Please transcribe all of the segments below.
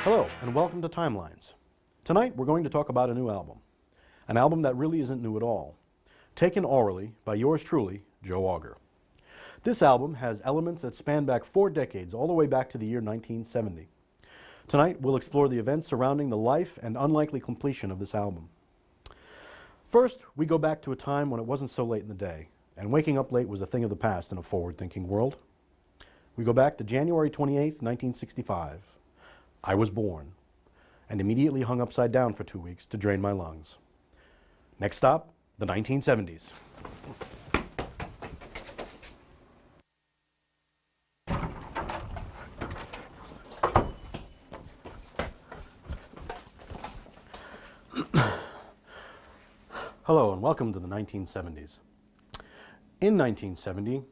Hello, and welcome to Timelines. Tonight we're going to talk about a new album. An album that really isn't new at all. Taken Aurally by yours truly, Joe Auger. This album has elements that span back 4 decades, all the way back to the year 1970. Tonight we'll explore the events surrounding the life and unlikely completion of this album. First, we go back to a time when it wasn't so late in the day, and waking up late was a thing of the past in a forward-thinking world. We go back to January 28th, 1965. I was born, and immediately hung upside down for 2 weeks to drain my lungs. Next stop, the 1970s. Hello, and welcome to the 1970s. In 1970,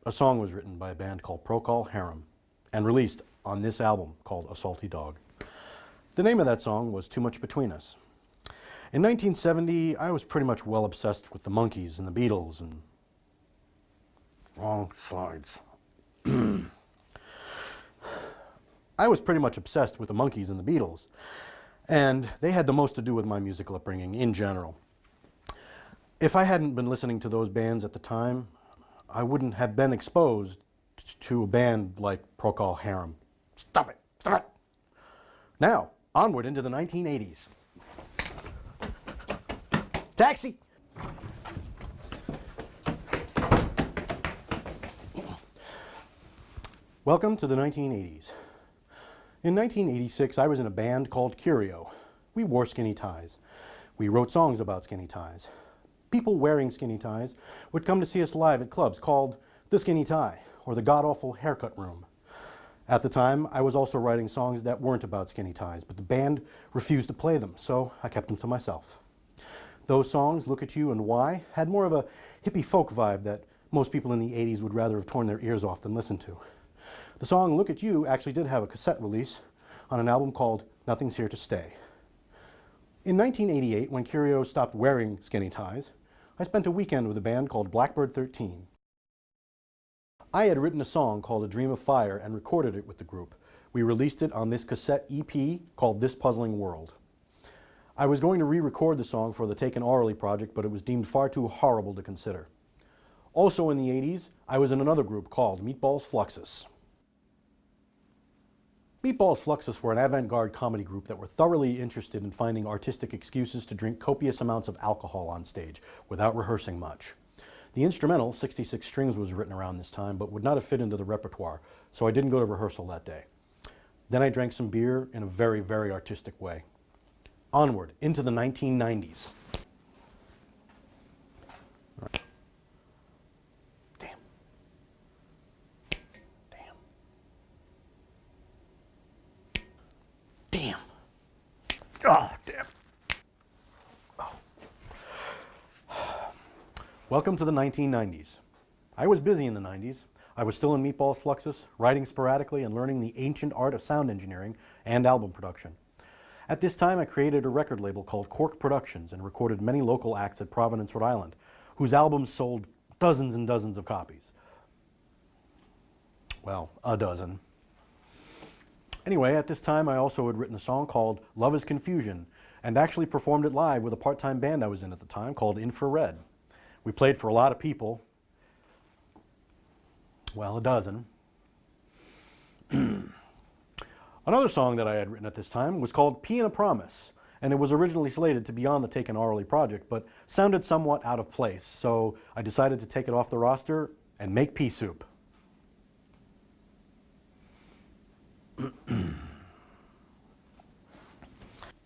a song was written by a band called Procol Harum and released on this album called A Salty Dog. The name of that song was Too Much Between Us. In 1970, I was pretty much well obsessed with the Monkees and the Beatles and... Wrong slides. I was pretty much obsessed with the Monkees and the Beatles, and they had the most to do with my musical upbringing in general. If I hadn't been listening to those bands at the time, I wouldn't have been exposed to a band like Procol Harum. Stop it! Stop it! Now, onward into the 1980s. Taxi! Welcome to the 1980s. In 1986, I was in a band called Curio. We wore skinny ties. We wrote songs about skinny ties. People wearing skinny ties would come to see us live at clubs called The Skinny Tie or the God-Awful Haircut Room. At the time, I was also writing songs that weren't about skinny ties, but the band refused to play them, so I kept them to myself. Those songs, Look at You and Why, had more of a hippie folk vibe that most people in the 80s would rather have torn their ears off than listen to. The song Look at You actually did have a cassette release on an album called Nothing's Here to Stay. In 1988, when Curio stopped wearing skinny ties, I spent a weekend with a band called Blackbird 13. I had written a song called A Dream of Fire and recorded it with the group. We released it on this cassette EP called This Puzzling World. I was going to re-record the song for the Taken Aurally project, but it was deemed far too horrible to consider. Also in the 80s, I was in another group called Meatballs Fluxus. Meatballs Fluxus were an avant-garde comedy group that were thoroughly interested in finding artistic excuses to drink copious amounts of alcohol on stage without rehearsing much. The instrumental, 66 Strings, was written around this time but would not have fit into the repertoire, so I didn't go to rehearsal that day. Then I drank some beer in a very, very artistic way. Onward, into the 1990s. All right. Damn. Oh, damn. Oh. Welcome to the 1990s. I was busy in the 90s. I was still in Meatballs Fluxus, writing sporadically and learning the ancient art of sound engineering and album production. At this time, I created a record label called Cork Productions and recorded many local acts at Providence, Rhode Island, whose albums sold dozens and dozens of copies. Well, a dozen. Anyway, at this time I also had written a song called Love is Confusion and actually performed it live with a part-time band I was in at the time called Infrared. We played for a lot of people. Well, a dozen. Another song that I had written at this time was called Pea and a Promise, and it was originally slated to be on the Taken Aurally project, but sounded somewhat out of place, so I decided to take it off the roster and make pea soup.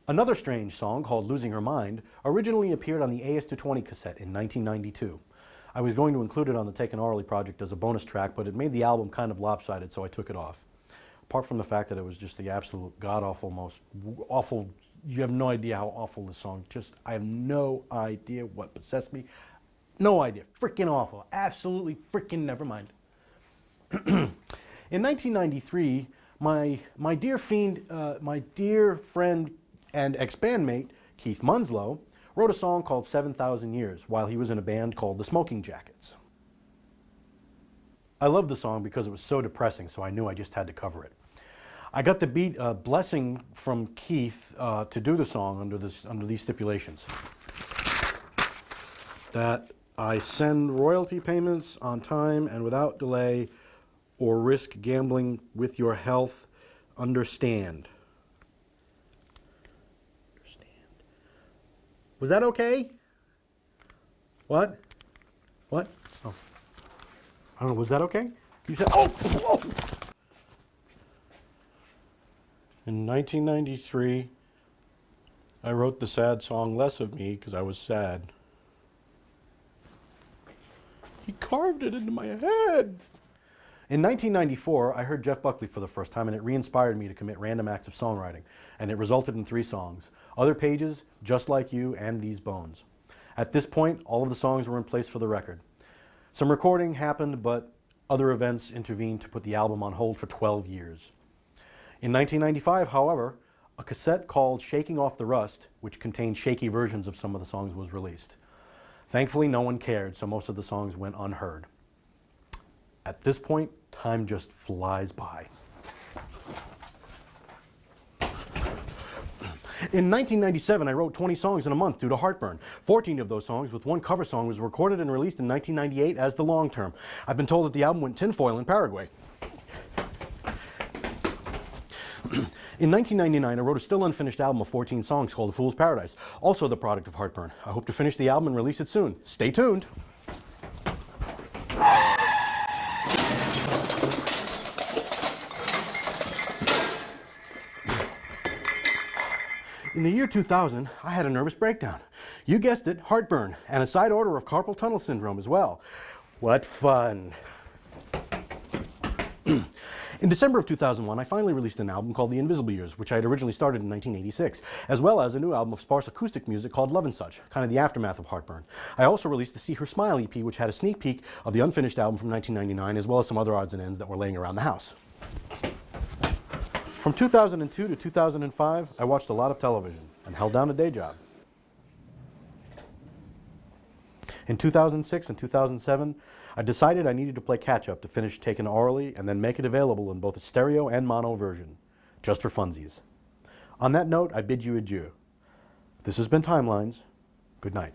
Another strange song called Losing Her Mind originally appeared on the AS220 cassette in 1992. I was going to include it on the Taken Aurally project as a bonus track, but it made the album kind of lopsided, so I took it off. Apart from the fact that it was just the absolute god-awful, most awful, you have no idea how awful this song, I have no idea what possessed me. No idea. Freaking awful. Absolutely freaking never mind. In 1993, my dear friend and ex-bandmate, Keith Munslow, wrote a song called 7,000 Years while he was in a band called the Smoking Jackets. I loved the song because it was so depressing, so I knew I just had to cover it. I got the blessing from Keith to do the song under these stipulations. That I send royalty payments on time and without delay, or risk gambling with your health. Understand. Was that okay? What? What? Oh. I don't know, was that okay? You said, oh! Whoa! In 1993, I wrote the sad song Less of Me because I was sad. He carved it into my head. In 1994, I heard Jeff Buckley for the first time, and it re-inspired me to commit random acts of songwriting, and it resulted in 3 songs: Other Pages, Just Like You, and These Bones. At this point, all of the songs were in place for the record. Some recording happened, but other events intervened to put the album on hold for 12 years. In 1995, however, a cassette called Shaking Off the Rust, which contained shaky versions of some of the songs, was released. Thankfully, no one cared, so most of the songs went unheard. At this point, time just flies by. In 1997, I wrote 20 songs in a month due to heartburn. 14 of those songs, with one cover song, was recorded and released in 1998 as The Long Term. I've been told that the album went tinfoil in Paraguay. In 1999, I wrote a still unfinished album of 14 songs called The Fool's Paradise, also the product of heartburn. I hope to finish the album and release it soon. Stay tuned. In the year 2000, I had a nervous breakdown. You guessed it, heartburn, and a side order of carpal tunnel syndrome as well. What fun. In December of 2001, I finally released an album called The Invisible Years, which I had originally started in 1986, as well as a new album of sparse acoustic music called Love and Such, kind of the aftermath of heartburn. I also released the See Her Smile EP, which had a sneak peek of the unfinished album from 1999, as well as some other odds and ends that were laying around the house. From 2002 to 2005, I watched a lot of television and held down a day job. In 2006 and 2007, I decided I needed to play catch-up to finish taking Aurally and then make it available in both a stereo and mono version, just for funsies. On that note, I bid you adieu. This has been Timelines. Good night.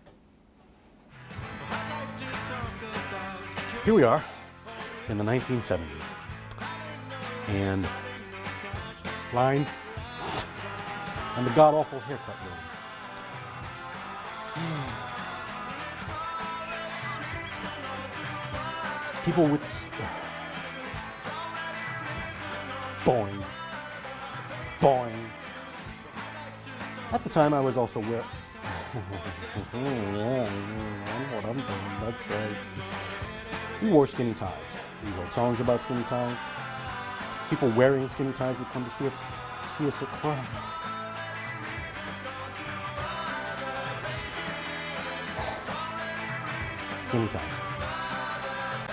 Here we are in the 1970s. And line and the god-awful haircut room. People with boing, boing. At the time, I was also wearing. Yeah, I know what I'm doing. That's right. We wore skinny ties. We wrote songs about skinny ties. People wearing skinny ties would come to see us at clubs. Skinny ties.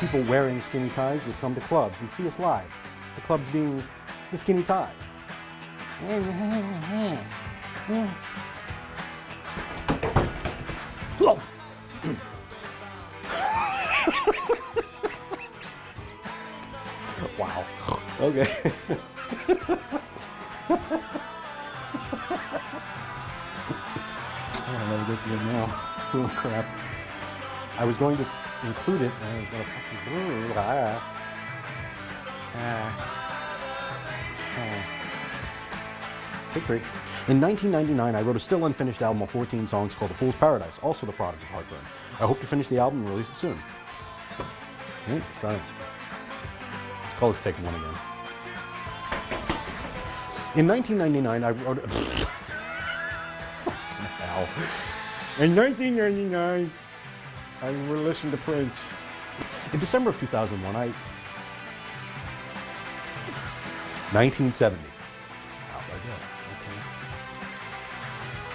People wearing skinny ties would come to clubs and see us live. The clubs being the skinny tie. Wow. Okay. I never get to it now. Oh crap. I was going to include it, and I was going to fucking. Great. In 1999, I wrote a still unfinished album of 14 songs called The Fool's Paradise, also the product of heartburn. I hope to finish the album and release it soon. Let's try it. Let's call this take one again. In 1999, I wrote. In 1999, I would listen to Prince. In December of 2001, 1970. How about that? Okay.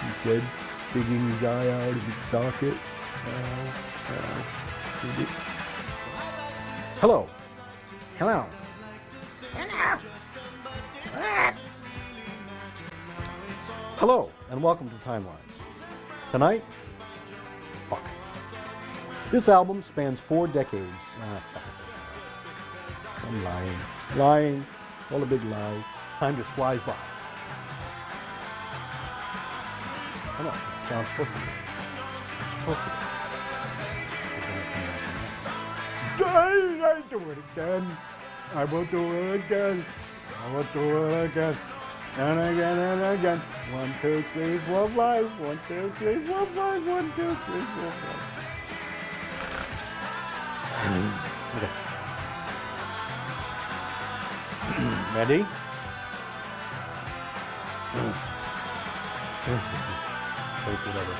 He's dead, digging his eye out of his socket. Hello. Hello. Hello, and welcome to Timelines. Tonight, fuck. This album spans 4 decades. I'm lying. Lying. All a big lie. Time just flies by. I know, it sounds supposed to be. Supposed to be. I do it again. I will do it again. I will do it again. And again and again. 1, 2, 3, 4, 5. 1, 2, 3, 4, 5. 1, 2, 3, 4, 5. Okay. Ready?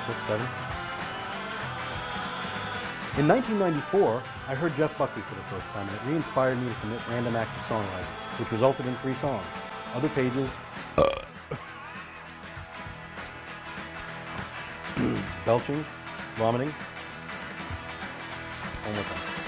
6, 7. In 1994, I heard Jeff Buckley for the first time, and it re-inspired me to commit random acts of songwriting, which resulted in 3 songs. Other pages, belching, vomiting. One more time.